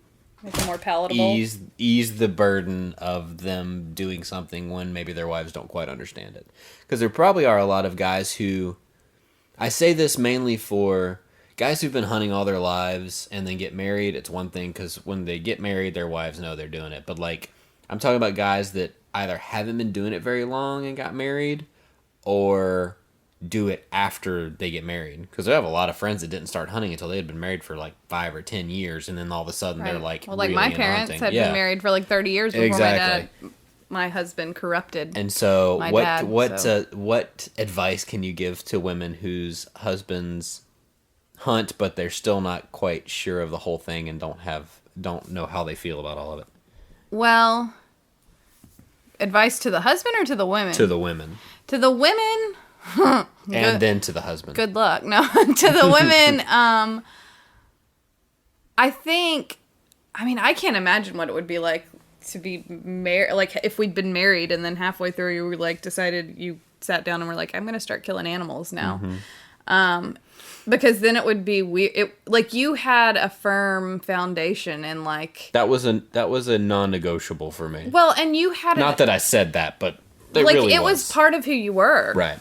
make it more palatable? Ease the burden of them doing something when maybe their wives don't quite understand it? Because there probably are a lot of guys who, I say this mainly for guys who've been hunting all their lives and then get married. It's one thing because when they get married, their wives know they're doing it. But like, I'm talking about guys that either haven't been doing it very long and got married, or do it after they get married. Because I have a lot of friends that didn't start hunting until they had been married for like 5 or 10 years, and then all of a sudden they're like, well, like really my into parents hunting. had been married for like 30 years before my husband corrupted. And so, what what advice can you give to women whose husbands hunt, but they're still not quite sure of the whole thing and don't know how they feel about all of it? Well, advice to the husband or to the women? To the women. To the women. And then to the husband. Good luck. No, to the women. I think. I mean, I can't imagine what it would be like to be married. Like if we'd been married and then halfway through you were like decided you sat down and were like, I'm going to start killing animals now. Mm-hmm. Because then it would be weird. Like you had a firm foundation and like that was a non-negotiable for me. Well, and you had not that I said that, but it was part of who you were. Right.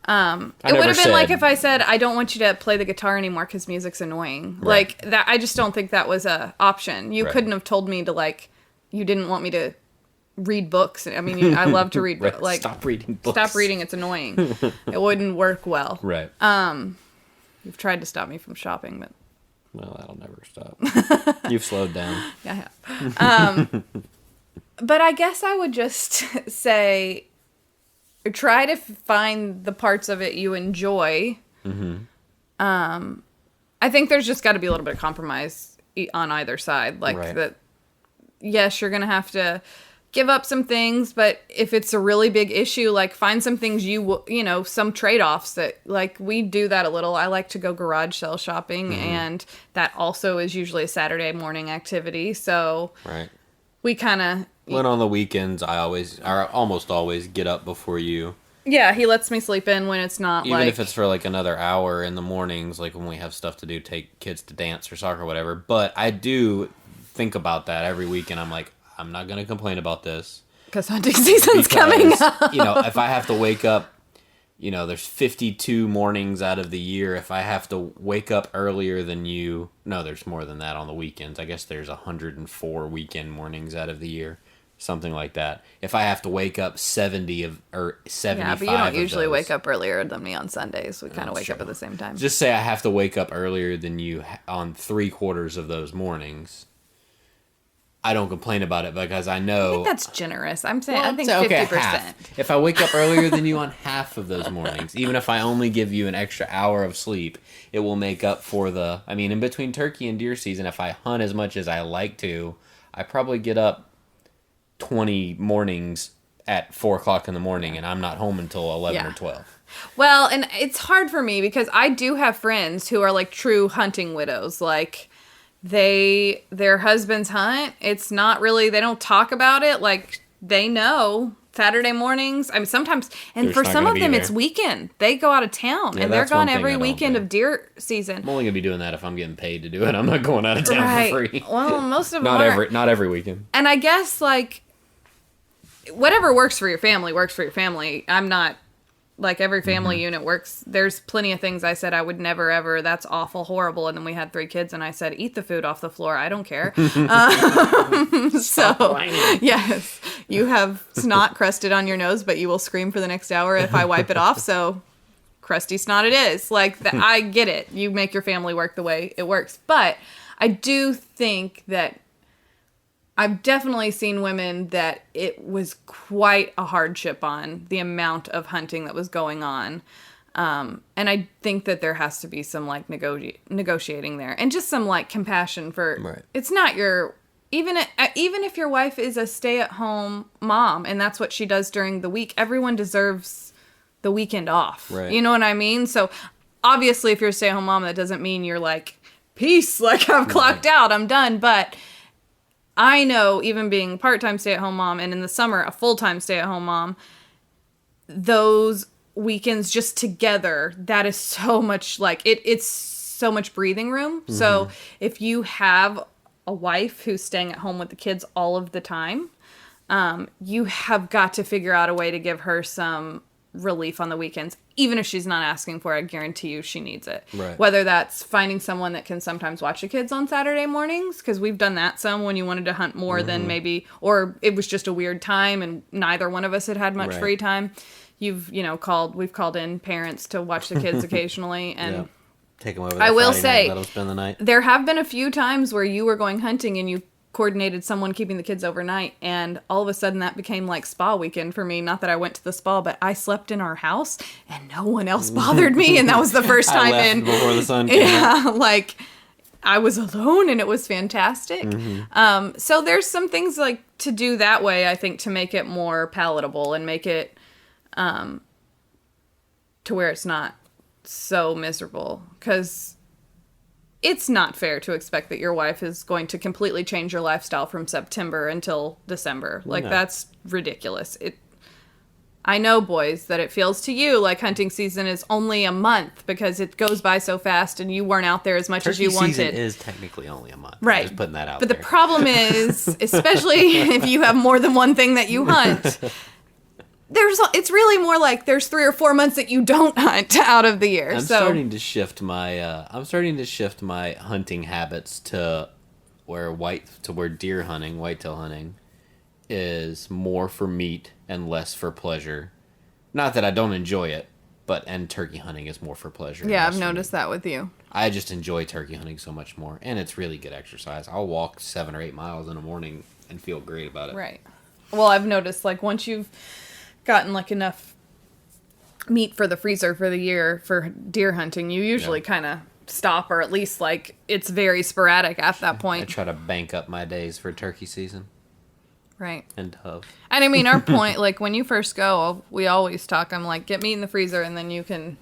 It would have been like if I said, I don't want you to play the guitar anymore because music's annoying. Right. Like, that, I just don't think that was a option. You couldn't have told me to, like, you didn't want me to read books. I mean, I love to read books. Right. Like, stop reading books. Stop reading, it's annoying. It wouldn't work well. Right. You've tried to stop me from shopping, but... Well, that'll never stop. You've slowed down. Yeah, I have. But I guess I would just say... Try to find the parts of it you enjoy. Mm-hmm. I think there's just got to be a little bit of compromise on either side. Like, that, yes, you're going to have to give up some things, but if it's a really big issue, like, find some things some trade-offs that, like, we do that a little. I like to go garage sale shopping, and that also is usually a Saturday morning activity. So we kind of... When on the weekends, I almost always get up before you. Yeah, he lets me sleep in when it's not Even if it's for like another hour in the mornings, like when we have stuff to do, take kids to dance or soccer or whatever. But I do think about that every weekend. I'm like, I'm not going to complain about this. Because hunting season's coming up. If I have to wake up, there's 52 mornings out of the year. If I have to wake up earlier than you, no, there's more than that on the weekends. I guess there's 104 weekend mornings out of the year. Something like that. If I have to wake up 75 Yeah, but you don't usually wake up earlier than me on Sundays. We kind of wake up at the same time. Just say I have to wake up earlier than you on 3/4 of those mornings. I don't complain about it because I know... I think that's generous. I think 50%. Half. If I wake up earlier than you on half of those mornings, even if I only give you an extra hour of sleep, it will make up for in between turkey and deer season, if I hunt as much as I like to, I probably get up 20 mornings at 4 o'clock in the morning, and I'm not home until 11 or 12. Well, and it's hard for me because I do have friends who are like true hunting widows. Like, their husbands hunt. It's not really, they don't talk about it. Like, they know Saturday mornings. I mean, sometimes, and for some of them, it's weekend. They go out of town, and they're gone every weekend of deer season. I'm only gonna be doing that if I'm getting paid to do it. I'm not going out of town for free. Well, most of them not every weekend. And I guess, like, whatever works for your family works for your family. I'm not, like, every family unit works. There's plenty of things I said I would never ever, that's awful, horrible. And then we had 3 kids and I said, eat the food off the floor. I don't care. So, yes, you have snot crusted on your nose, but you will scream for the next hour if I wipe it off. So, crusty snot it is. Like, I get it. You make your family work the way it works. But I do think that I've definitely seen women that it was quite a hardship on the amount of hunting that was going on. And I think that there has to be some, like, negotiating there. And just some, like, compassion for... It's not your... Even if your wife is a stay-at-home mom, and that's what she does during the week, everyone deserves the weekend off. Right. You know what I mean? So, obviously, if you're a stay-at-home mom, that doesn't mean you're like, peace, like, I've clocked out, I'm done. But... I know, even being part-time stay-at-home mom, and in the summer, a full-time stay-at-home mom, those weekends just together, that is so much, like, it's so much breathing room. Mm-hmm. So if you have a wife who's staying at home with the kids all of the time, you have got to figure out a way to give her some relief on the weekends. Even if she's not asking for it, I guarantee you she needs it. Right. Whether that's finding someone that can sometimes watch the kids on Saturday mornings, because we've done that some when you wanted to hunt more than maybe, or it was just a weird time and neither one of us had much free time. We've called in parents to watch the kids occasionally, and take them over. I will say, let them spend the night. There have been a few times where you were going hunting and you coordinated someone keeping the kids overnight, and all of a sudden that became like spa weekend for me. Not that I went to the spa, but I slept in our house and no one else bothered me, and that was the first time I left before the sun came out. Like, I was alone and it was fantastic. So there's some things like to do that way, I think, to make it more palatable and make it to where it's not so miserable, because it's not fair to expect that your wife is going to completely change your lifestyle from September until December. Like, that's ridiculous. I know, boys, that it feels to you like hunting season is only a month because it goes by so fast and you weren't out there as much as you wanted. Turkey season is technically only a month. Right. I'm just putting that out there. But the problem is, especially if you have more than one thing that you hunt, it's really more like there's 3 or 4 months that you don't hunt out of the year. I'm starting to shift my hunting habits to where deer hunting, whitetail hunting is more for meat and less for pleasure. Not that I don't enjoy it, and turkey hunting is more for pleasure. Yeah, I've noticed that with you. I just enjoy turkey hunting so much more, and it's really good exercise. I'll walk 7 or 8 miles in the morning and feel great about it. Right. Well, I've noticed, like, once you've gotten, like, enough meat for the freezer for the year for deer hunting, you usually kind of stop, or at least, like, it's very sporadic at that point. I try to bank up my days for turkey season. Right. And tough. And I mean, our point, like, when you first go, we always talk, I'm like, get meat in the freezer, and then you can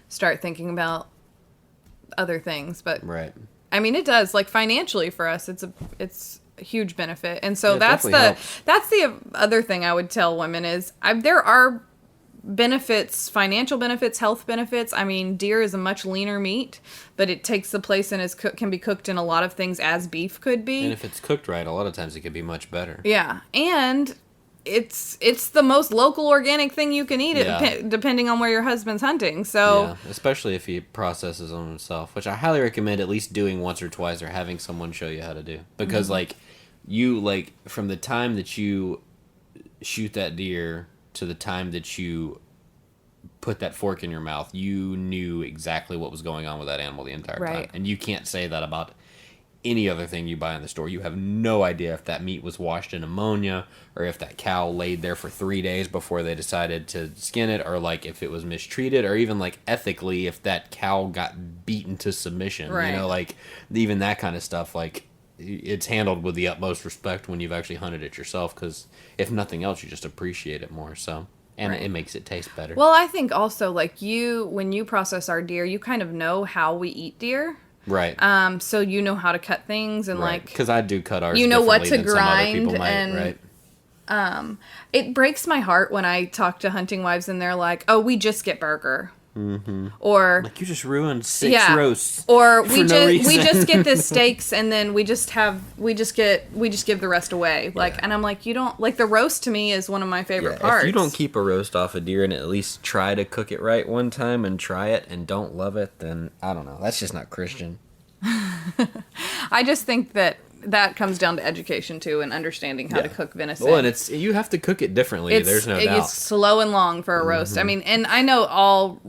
start thinking about other things. But, right. I mean, it does, like, financially for us, it's a huge benefit. And so that's the other thing I would tell women is there are benefits, financial benefits, health benefits. I mean, deer is a much leaner meat, but it takes the place and can be cooked in a lot of things as beef could be. And if it's cooked right, a lot of times it could be much better. Yeah, and it's the most local organic thing you can eat, depending on where your husband's hunting. So especially if he processes them himself, which I highly recommend at least doing once or twice, or having someone show you how to do. Because from the time that you shoot that deer to the time that you put that fork in your mouth, you knew exactly what was going on with that animal the entire time. And you can't say that about any other thing you buy in the store. You have no idea if that meat was washed in ammonia, or if that cow laid there for 3 days before they decided to skin it, or like if it was mistreated, or even like ethically if that cow got beaten to submission. Right. You know, like even that kind of stuff, like it's handled with the utmost respect when you've actually hunted it yourself, because if nothing else, you just appreciate it more. So, and it makes it taste better. Well, I think also, like, when you process our deer, you kind of know how we eat deer. Right. So you know how to cut things, and like, because I do cut ours. You know what to than some other grind, people might, and right. It breaks my heart when I talk to hunting wives and they're like, "Oh, we just get burger." Mm-hmm. Or like, you just ruined 6 roasts. Or we just get the steaks, and then we just give the rest away. Like, and I'm like, you don't like the roast. To me is one of my favorite parts. If you don't keep a roast off a deer and at least try to cook it right one time and try it and don't love it, then I don't know. That's just not Christian. I just think that comes down to education too, and understanding how to cook venison. Well, and you have to cook it differently. There's no doubt. It's slow and long for a roast. I mean, and I know all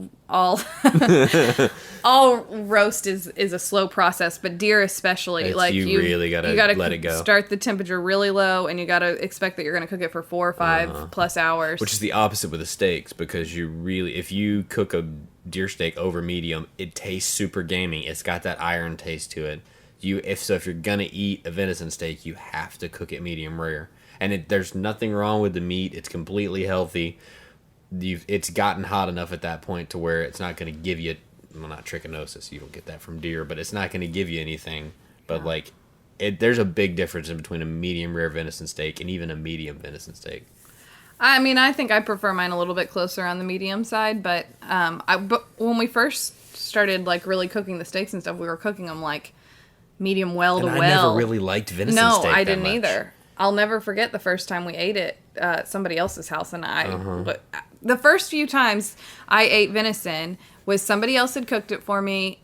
all roast is a slow process, but deer especially, like you really gotta let it go. Start the temperature really low, and you gotta expect that you're gonna cook it for 4 or 5 plus hours. Which is the opposite with the steaks, because if you cook a deer steak over medium, it tastes super gamey. It's got that iron taste to it. If you're gonna eat a venison steak, you have to cook it medium rare. And there's nothing wrong with the meat. It's completely healthy. It's gotten hot enough at that point to where it's not gonna give you, well, not trichinosis. You don't get that from deer, but it's not gonna give you anything. But there's a big difference in between a medium rare venison steak and even a medium venison steak. I mean, I think I prefer mine a little bit closer on the medium side, but but when we first started like really cooking the steaks and stuff, we were cooking them like medium well to well. I never really liked venison steak. No, I didn't either. I'll never forget the first time we ate it at somebody else's house, and but the first few times I ate venison was somebody else had cooked it for me.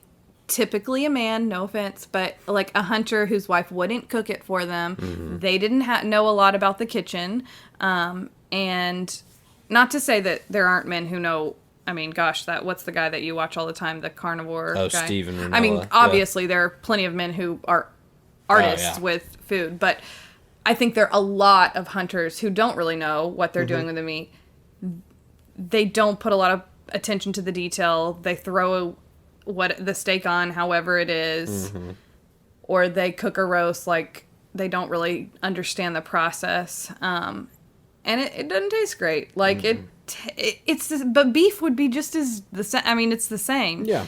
Typically a man, no offense, but like a hunter whose wife wouldn't cook it for them. Mm-hmm. They didn't know a lot about the kitchen. And not to say that there aren't men who know. I mean, gosh, what's the guy that you watch all the time, the carnivore guy? Stephen Ranella. I mean, obviously there are plenty of men who are artists with food, but I think there are a lot of hunters who don't really know what they're doing with the meat. They don't put a lot of attention to the detail. They throw the steak on however it is, or they cook a roast like they don't really understand the process, and it doesn't taste great. Like but beef would be just as the same. I mean, it's the same. Yeah.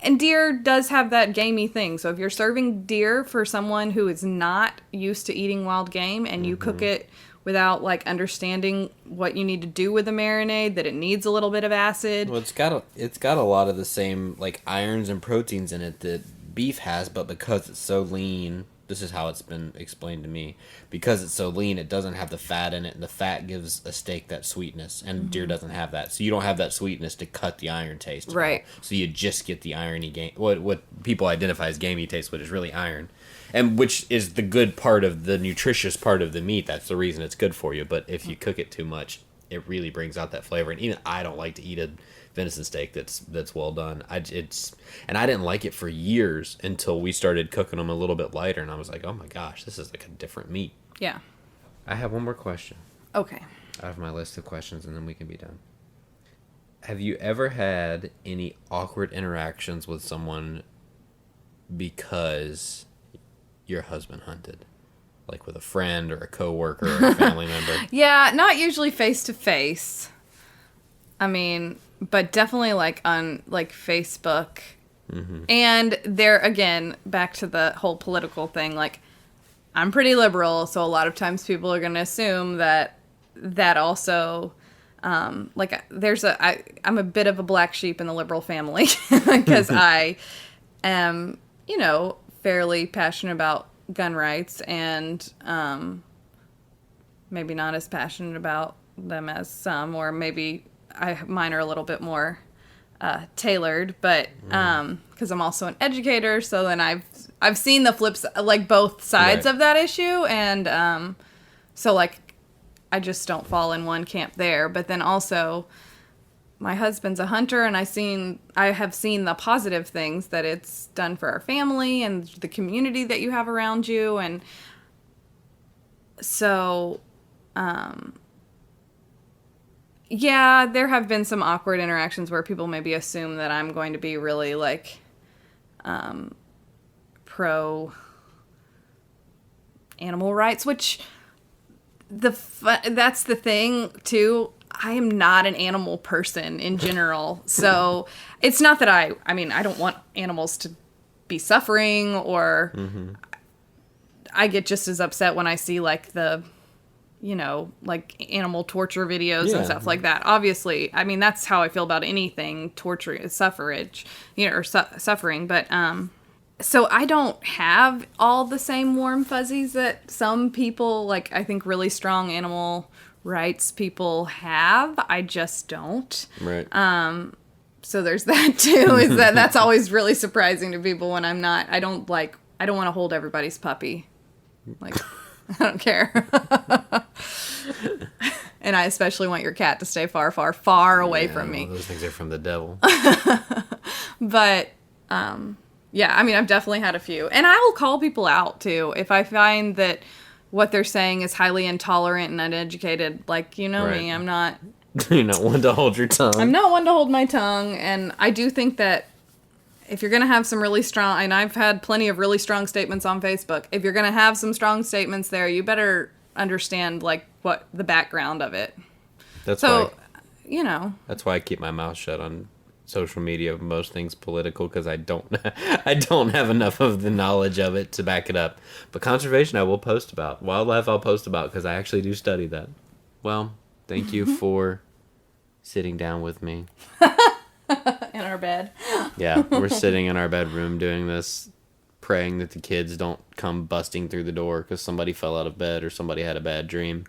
And deer does have that gamey thing. So if you're serving deer for someone who is not used to eating wild game, and you cook it without like understanding what you need to do with the marinade, that it needs a little bit of acid. Well, it's got a lot of the same like irons and proteins in it that beef has, but because it's so lean, this is how it's been explained to me. Because it's so lean, it doesn't have the fat in it, and the fat gives a steak that sweetness, and deer doesn't have that. So you don't have that sweetness to cut the iron taste. Right. So you just get the irony game. What people identify as gamey taste, which is really iron. And which is the good part of the nutritious part of the meat. That's the reason it's good for you. But if you cook it too much, it really brings out that flavor. And even I don't like to eat a venison steak that's well done. And I didn't like it for years until we started cooking them a little bit lighter. And I was like, oh my gosh, this is like a different meat. Yeah. I have one more question Okay. out of my list of questions, and then we can be done. Have you ever had any awkward interactions with someone because your husband hunted? Like with a friend or a coworker or a family member? Yeah, not usually face to face. I mean, but definitely like on like Facebook. Mm-hmm. And there again, back to the whole political thing, like I'm pretty liberal, so a lot of times people are going to assume that also like I'm a bit of a black sheep in the liberal family because I am, fairly passionate about gun rights and maybe not as passionate about them as some, or maybe mine are a little bit more tailored, but because I'm also an educator, so then I've seen the flips, like both sides Right. of that issue, and so like I just don't fall in one camp there. But then also my husband's a hunter, and I have seen the positive things that it's done for our family and the community that you have around you. And so, yeah, there have been some awkward interactions where people maybe assume that I'm going to be really like, pro animal rights, which that's the thing too. I am not an animal person in general. So it's not that I don't want animals to be suffering, or I get just as upset when I see like the, like animal torture videos and stuff like that. Obviously, that's how I feel about anything torture, suffrage, or suffering. But, so I don't have all the same warm fuzzies that some people, like I think really strong animal rights people have. I just don't. Right. So there's that too, is that's always really surprising to people when I'm not. I don't want to hold everybody's puppy. Like, I don't care. And I especially want your cat to stay far, far, far away from me. Well, those things are from the devil. But, yeah, I've definitely had a few. And I will call people out, too. If I find that what they're saying is highly intolerant and uneducated, like, me, I'm not... You're not one to hold your tongue. I'm not one to hold my tongue, and I do think that if you're going to have some really strong... And I've had plenty of really strong statements on Facebook. If you're going to have some strong statements there, you better understand, like, what the background of it. That's why I keep my mouth shut on social media of most things political, because I don't have enough of the knowledge of it to back it up. But conservation I will post about. Wildlife I'll post about, because I actually do study that. Well, thank you for sitting down with me. In our bed. Yeah, we're sitting in our bedroom doing this, praying that the kids don't come busting through the door because somebody fell out of bed or somebody had a bad dream.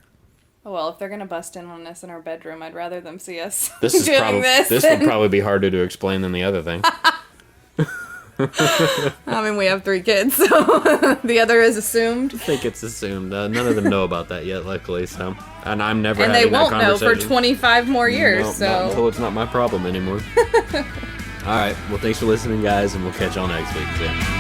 Oh, well, if they're going to bust in on us in our bedroom, I'd rather them see us This would probably be harder to explain than the other thing. We have 3 kids, so the other is assumed. I think it's assumed. None of them know about that yet, luckily. So, and I'm never And having they that won't know conversation. for 25 more years. No, so not until it's not my problem anymore. All right. Well, thanks for listening, guys, and we'll catch y'all next week. See ya.